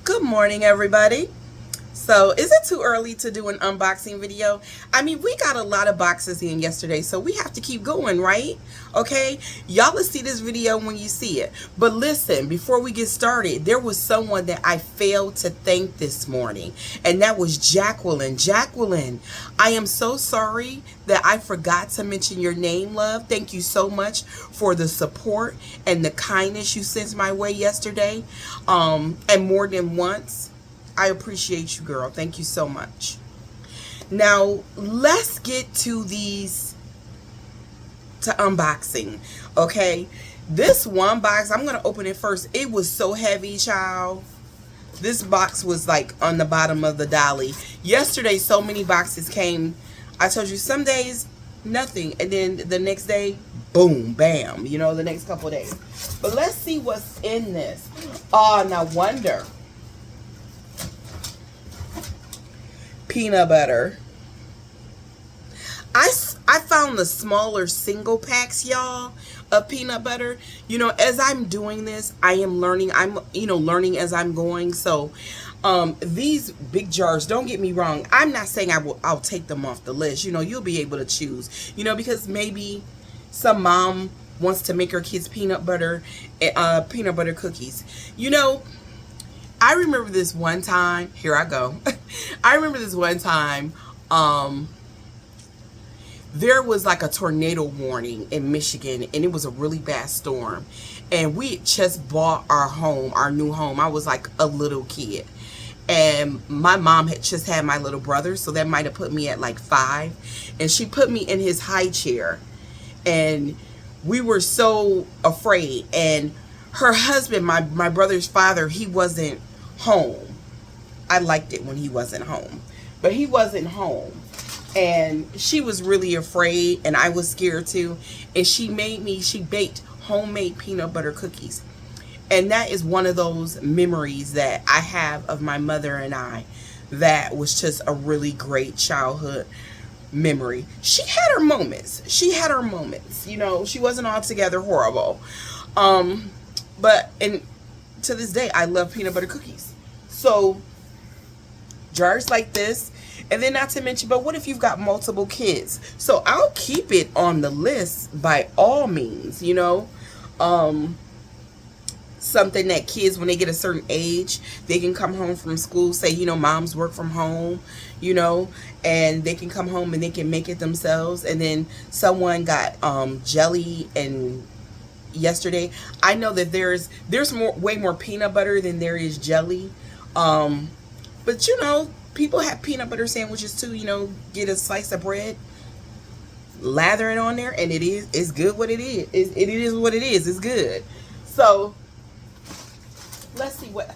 Good morning, everybody. So, is it too early to do an unboxing video? I mean, we got a lot of boxes in yesterday, so we have to keep going, right? Okay, y'all will see this video when you see it. But listen, before we get started, there was someone that I failed to thank this morning, and that was Jacqueline. Jacqueline, I am so sorry that I forgot to mention your name, love. Thank you so much for the support and the kindness you sent my way yesterday, and more than once. I appreciate you, girl. Thank you so much. Now, let's get to unboxing, okay? This one box, I'm going to open it first. It was so heavy, child. This box was like on the bottom of the dolly. Yesterday, so many boxes came. I told you some days, nothing. And then the next day, boom, bam. You know, the next couple of days. But let's see what's in this. Oh, now wonder. Peanut butter. I found the smaller single packs, y'all, of peanut butter. You know, as I'm doing this, I am learning. I'm, learning as I'm going. So, these big jars, don't get me wrong. I'm not saying I'll take them off the list. You know, you'll be able to choose, because maybe some mom wants to make her kids peanut butter cookies. I remember this one time, here I go. I remember this one time, there was like a tornado warning in Michigan, and it was a really bad storm. And we had just bought our new home. I was like a little kid. And my mom had just had my little brother, so that might have put me at like 5. And she put me in his high chair. And we were so afraid. And her husband, my brother's father, he wasn't home. I liked it when he wasn't home, but he wasn't home, and she was really afraid, and I was scared too. And she baked homemade peanut butter cookies, and that is one of those memories that I have of my mother and I. That was just a really great childhood memory. She had her moments. She wasn't altogether horrible. But to this day, I love peanut butter cookies. So, jars like this. And then not to mention, but what if you've got multiple kids? So, I'll keep it on the list by all means, something that kids, when they get a certain age, they can come home from school, say, moms work from home, and they can come home and they can make it themselves. And then someone got jelly and yesterday. I know that there's way more peanut butter than there is jelly. But people have peanut butter sandwiches too. Get a slice of bread, lather it on there, and it's good what it is. It is what it is. It's good. So let's see what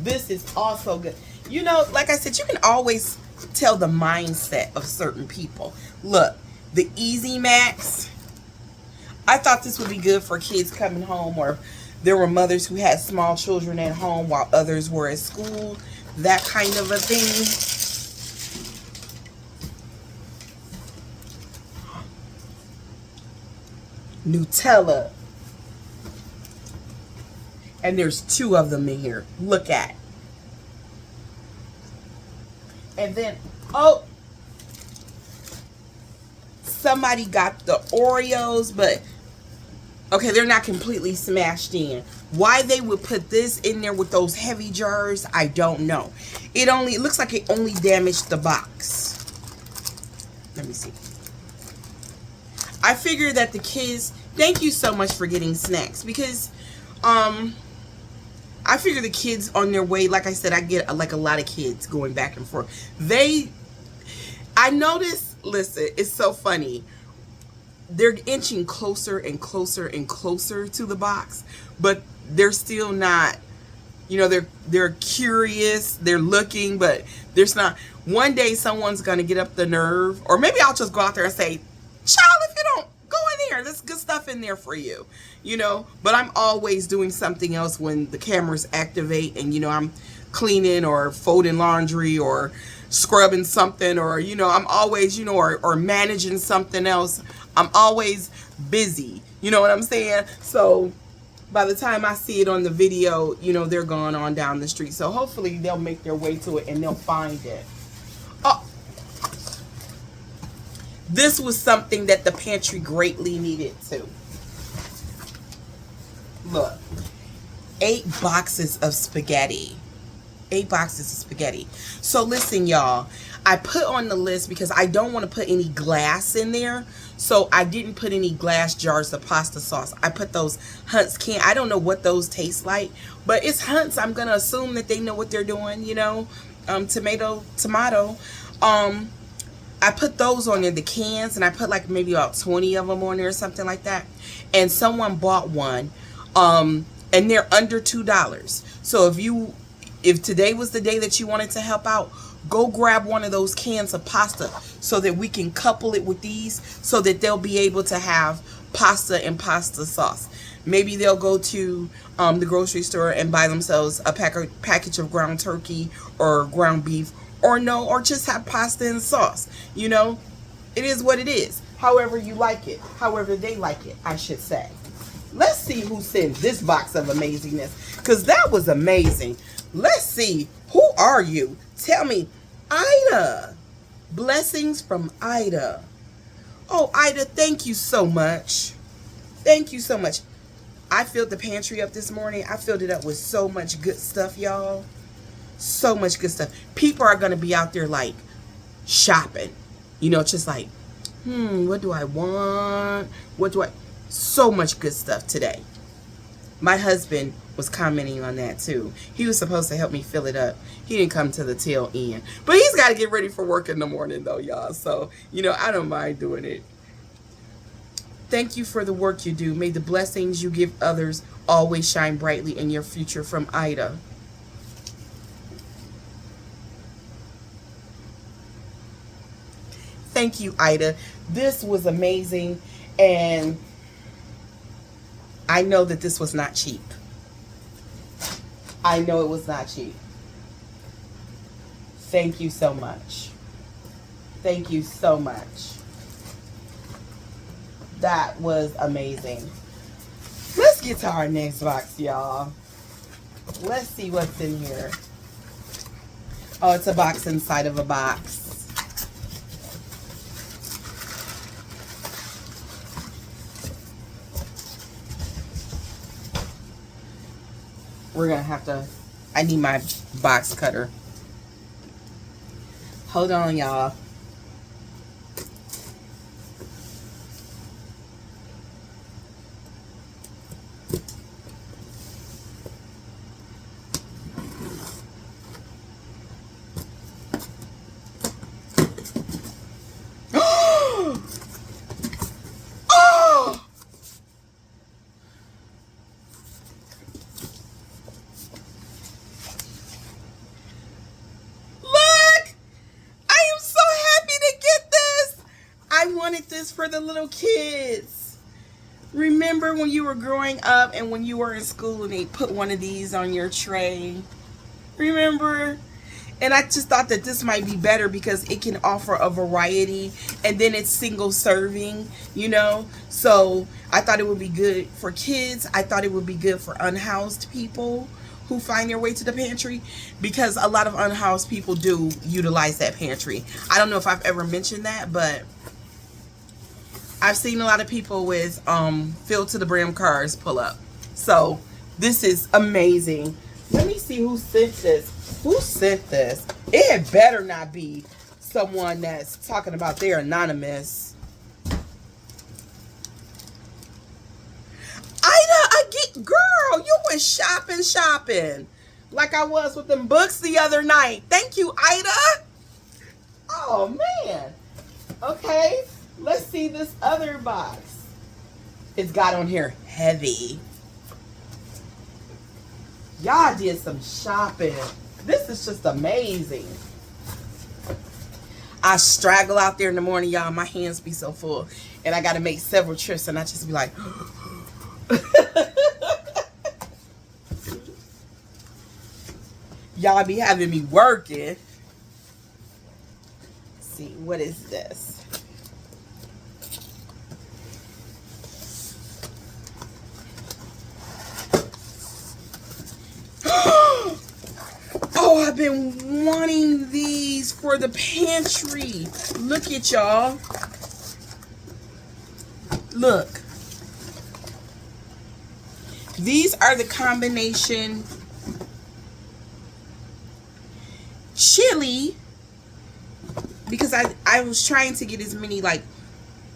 this is also good. Like I said, you can always tell the mindset of certain people. Look, the Easy Max. I thought this would be good for kids coming home, or there were mothers who had small children at home while others were at school. That kind of a thing. Nutella. And there's 2 of them in here. Look at. And then, somebody got the Oreos, but okay, they're not completely smashed in. Why they would put this in there with those heavy jars, I don't know. It looks like it only damaged the box. Let me see. I figured that the kids, thank you so much for getting snacks, because I figure the kids on their way, like I said, I get like a lot of kids going back and forth. I noticed, listen, it's so funny. They're inching closer and closer and closer to the box, but they're still not, they're curious, they're looking, but there's not. One day someone's going to get up the nerve, or maybe I'll just go out there and say, child, if you don't, go in there. There's good stuff in there for you, but I'm always doing something else when the cameras activate, and, I'm cleaning or folding laundry or scrubbing something, or, I'm always, or managing something else. I'm always busy. You know what I'm saying? So, by the time I see it on the video, you know, they're gone on down the street. So hopefully they'll make their way to it and they'll find it. Oh, this was something that the pantry greatly needed too. Look, 8 boxes of spaghetti. 8 boxes of spaghetti. So listen, y'all, I put on the list because I don't want to put any glass in there. So I didn't put any glass jars of pasta sauce. I put those Hunt's can. I don't know what those taste like, but it's Hunt's. I'm going to assume that they know what they're doing, you know. Tomato. I put those on there, the cans, and I put like maybe about 20 of them on there or something like that. And someone bought one. And they're under $2. So if today was the day that you wanted to help out, go grab one of those cans of pasta so that we can couple it with these so that they'll be able to have pasta and pasta sauce. Maybe they'll go to the grocery store and buy themselves a package of ground turkey or ground beef, or just have pasta and sauce. You know, it is what it is. However you like it, however they like it, I should say. Let's see who sent this box of amazingness, because that was amazing. Let's see. Who are you? Tell me. Ida. Blessings from Ida. Oh, Ida, thank you so much. Thank you so much. I filled the pantry up this morning. I filled it up with so much good stuff, y'all. So much good stuff. People are going to be out there like shopping. You know, just like, what do I want? So much good stuff today. My husband was commenting on that too. He was supposed to help me fill it up. He didn't come to the tail end. But he's got to get ready for work in the morning though, y'all. So, you know, I don't mind doing it. Thank you for the work you do. May the blessings you give others always shine brightly in your future, from Ida. Thank you, Ida. This was amazing. And I know that this was not cheap. I know it was not cheap. Thank you so much. Thank you so much. That was amazing. Let's get to our next box, y'all. Let's see what's in here. Oh, it's a box inside of a box. We're gonna have to, I need my box cutter. Hold on, y'all. For the little kids. Remember when you were growing up and when you were in school and they put one of these on your tray? Remember? And I just thought that this might be better because it can offer a variety, and then it's single serving, you know? So I thought it would be good for kids. I thought it would be good for unhoused people who find their way to the pantry, because a lot of unhoused people do utilize that pantry. I don't know if I've ever mentioned that, but I've seen a lot of people with filled to the brim cars pull up. So this is amazing. Let me see who sent this. Who sent this? It had better not be someone that's talking about they're anonymous. Ida, girl, you went shopping like I was with them books the other night. Thank you, Ida. Oh man. Okay. Let's see this other box. It's got on here heavy. Y'all did some shopping. This is just amazing. I straggle out there in the morning, y'all. My hands be so full. And I got to make several trips, and I just be like... Y'all be having me working. Let's see, what is this? I've been wanting these for the pantry. Look at y'all. Look. These are the combination chili, because I was trying to get as many like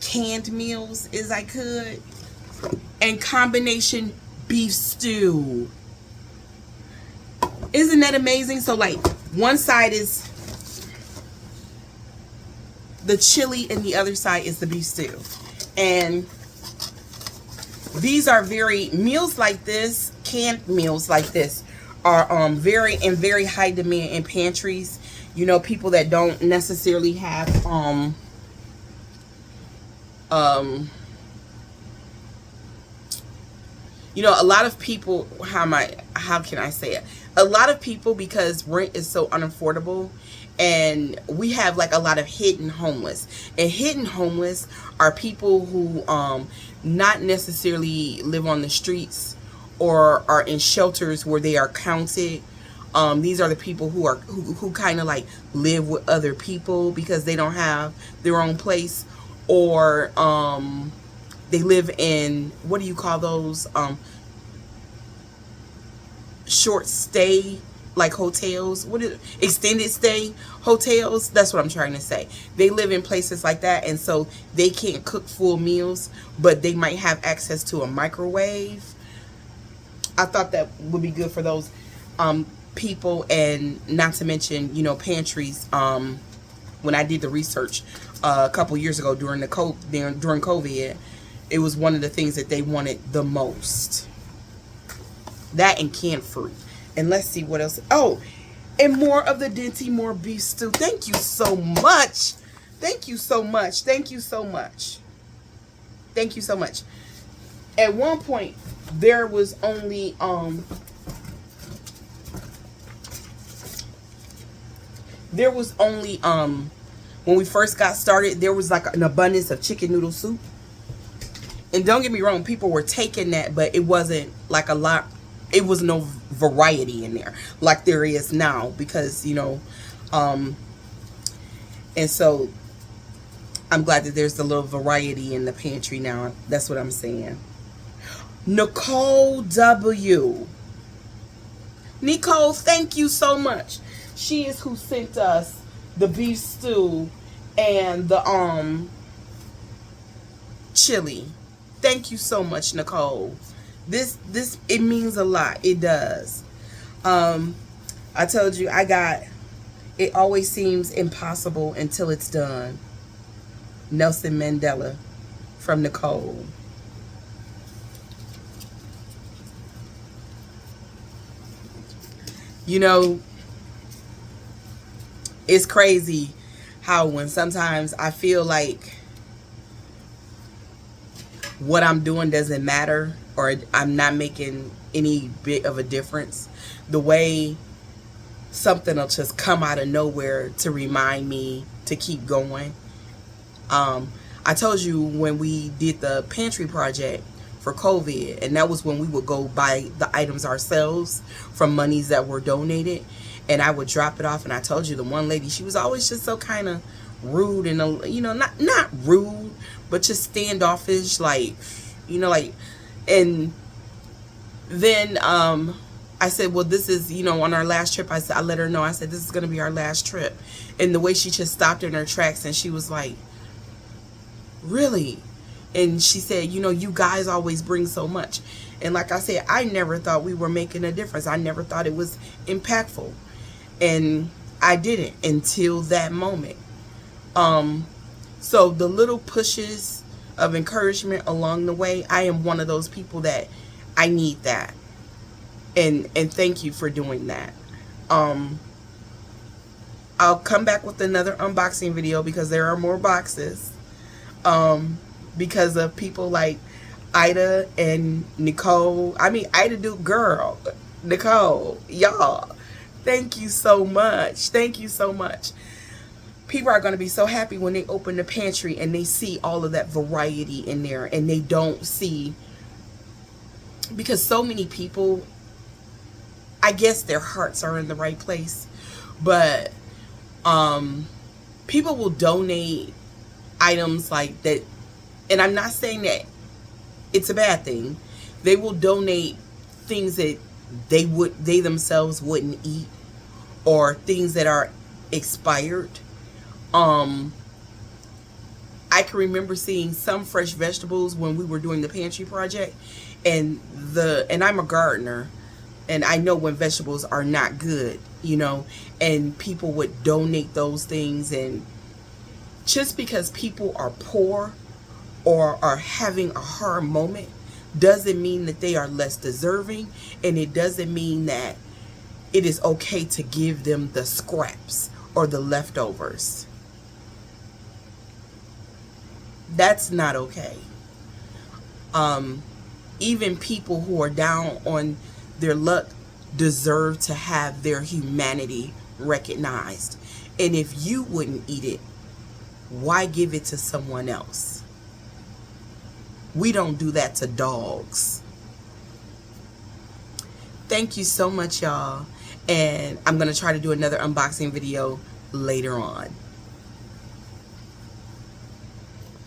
canned meals as I could, and combination beef stew. Isn't that amazing? So like one side is the chili and the other side is the beef stew. And these are meals like this, canned meals like this are very high demand in pantries. You know, people that don't necessarily have you know, a lot of people, how can I say it? A lot of people, because rent is so unaffordable, and we have like a lot of hidden homeless. And hidden homeless are people who not necessarily live on the streets or are in shelters where they are counted. These are the people who kind of like live with other people because they don't have their own place, or they live in, what do you call those, short stay like hotels, extended stay hotels. That's what I'm trying to say. They live in places like that, and so they can't cook full meals, but they might have access to a microwave. I thought that would be good for those people. And not to mention, you know, pantries, when I did the research a couple years ago during COVID, it was one of the things that they wanted the most. That and canned fruit. And let's see what else. Oh, and more of the Dinty Moore beef stew. Thank you so much. Thank you so much. Thank you so much. Thank you so much. At one point, there was only when we first got started, there was like an abundance of chicken noodle soup. And don't get me wrong, people were taking that, but it wasn't like a lot. It was no variety in there like there is now, because, you know, and so I'm glad that there's a little variety in the pantry now. That's what I'm saying. Nicole W. Nicole, thank you so much. She is who sent us the beef stew and the chili. Thank you so much, Nicole. This it means a lot. It does. I told you it always seems impossible until it's done. Nelson Mandela from Nicole. You know, it's crazy how when sometimes I feel like what I'm doing doesn't matter, or I'm not making any bit of a difference, the way something will just come out of nowhere to remind me to keep going. I told you when we did the pantry project for COVID, and that was when we would go buy the items ourselves from monies that were donated, and I would drop it off. And I told you the one lady, she was always just so kind of rude, and you know, not rude, but just standoffish, like, you know, like. And then I said, well, this is, you know, on our last trip, I let her know, I said, this is going to be our last trip. And the way she just stopped in her tracks, and she was like, really? And she said, you know, you guys always bring so much. And like I said, I never thought we were making a difference. I never thought it was impactful. And I didn't until that moment. So the little pushes of encouragement along the way, I am one of those people that I need that. And thank you for doing that. I'll come back with another unboxing video because there are more boxes. Because of people like Ida and Nicole. I mean, Ida girl, Nicole, y'all, thank you so much. Thank you so much. People are going to be so happy when they open the pantry and they see all of that variety in there, and they don't see, because so many people, I guess their hearts are in the right place, But people will donate items like that, and I'm not saying that it's a bad thing. They will donate things that they themselves wouldn't eat, or things that are expired. um I can remember seeing some fresh vegetables when we were doing the pantry project, and I'm a gardener, and I know when vegetables are not good, and people would donate those things. And just because people are poor or are having a hard moment doesn't mean that they are less deserving, and it doesn't mean that it is okay to give them the scraps or the leftovers. That's not okay. Even people who are down on their luck deserve to have their humanity recognized. And if you wouldn't eat it, why give it to someone else? We don't do that to dogs. Thank you so much, y'all. And I'm going to try to do another unboxing video later on.